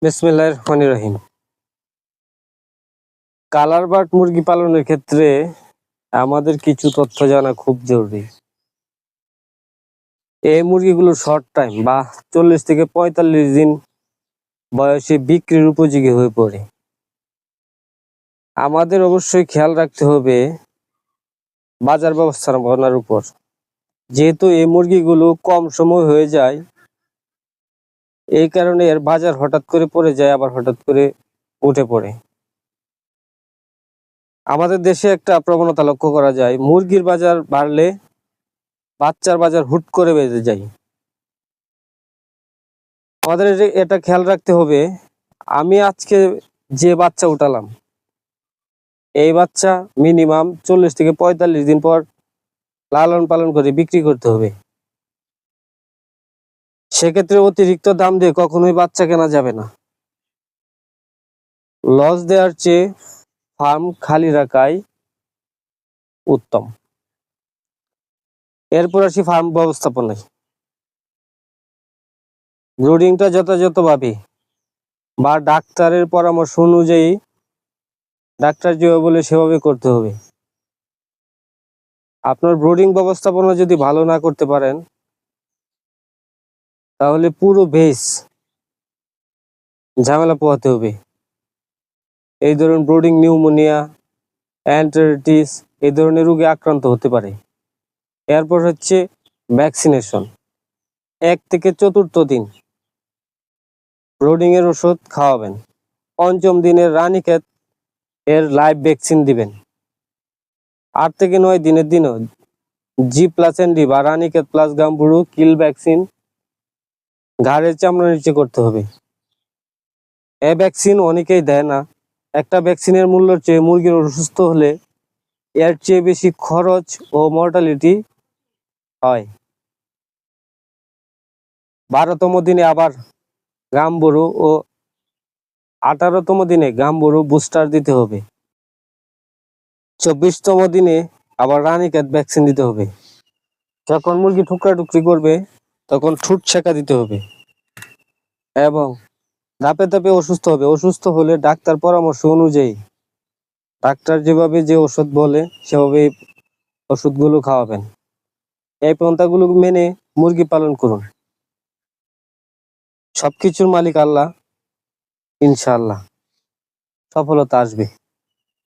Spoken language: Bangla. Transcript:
বিসমিল্লাহির রহমানির রহিম। কালার বার্ড মুরগি পালনের ক্ষেত্রে আমাদের কিছু তথ্য জানা খুব জরুরি। এই মুরগিগুলো শর্ট টাইম বা 40 থেকে 45 দিন বয়সে বিক্রির উপযোগী হয়ে পড়ে। আমাদের অবশ্যই খেয়াল রাখতে হবে বাজার ব্যবস্থাপনার উপর, যেহেতু এই মুরগিগুলো কম সময় হয়ে যায়, এই কারণে এর বাজার হঠাৎ করে পড়ে যায়, আবার হঠাৎ করে উঠে পড়ে। আমাদের দেশে একটা প্রবণতা লক্ষ্য করা যায়, মুরগির বাজার বাড়লে বাচ্চার বাজার হুট করে বেড়ে যায়। আমাদের এটা খেয়াল রাখতে হবে, আমি আজকে যে বাচ্চা উঠালাম, এই বাচ্চা মিনিমাম 40 থেকে 45 দিন পর লালন পালন করে বিক্রি করতে হবে। সেক্ষেত্রে অতিরিক্ত দাম দিয়ে কখনোই বাচ্চা কেনা যাবে না। লস দেওয়ার চেয়ে ফার্ম খালি রাখাই উত্তম। এরপর আসি ফার্ম ব্যবস্থাপনায়। ব্রুডিংটা যথাযথভাবে বা ডাক্তারের পরামর্শ অনুযায়ী, ডাক্তার যেভাবে বলে সেভাবে করতে হবে। আপনার ব্রুডিং ব্যবস্থাপনা যদি ভালো না করতে পারেন, তাহলে পুরো বেস ঝামেলা পোহাতে হবে। এই ধরুন ব্রুডিং নিউমোনিয়া, এন্টেরিটিস এই ধরনের রোগে আক্রান্ত হতে পারে। এরপর হচ্ছে ভ্যাকসিনেশন। 1 থেকে 4র্থ দিন ব্রুডিং এর ওষুধ খাওয়াবেন। 5ম দিনের রানীক্ষেত এর লাইভ ভ্যাকসিন দিবেন। 8 থেকে 9 দিনের দিনও G+ND বা রানীক্ষেত প্লাস গাম্বুরু কিল ভ্যাকসিন ঘাড়ের চামড়ার নিচে করতে হবে। এই ভ্যাকসিন অনেকেই দেয় না। একটা ভ্যাকসিনের মূল্যের চেয়ে মুরগির অসুস্থ হলে এর চেয়ে বেশি খরচ ও মর্টালিটি হয়। 12তম দিনে আবার গাম্বুরু ও 18তম দিনে গাম্বুরু বুস্টার দিতে হবে। 24তম দিনে আবার রানীক্ষেত ভ্যাকসিন দিতে হবে। যখন মুরগি টুকরি করবে তখন ঠুট ছেঁকা দিতে হবে এবং ধাপে ধাপে অসুস্থ হবে। অসুস্থ হলে ডাক্তার পরামর্শ অনুযায়ী, ডাক্তার যেভাবে যে ওষুধ বলে সেভাবে ওষুধগুলো খাওয়াবেন। এই পন্থাগুলো মেনে মুরগি পালন করুন। সবকিছুর মালিক আল্লাহ, ইনশাআল্লাহ সফলতা আসবে।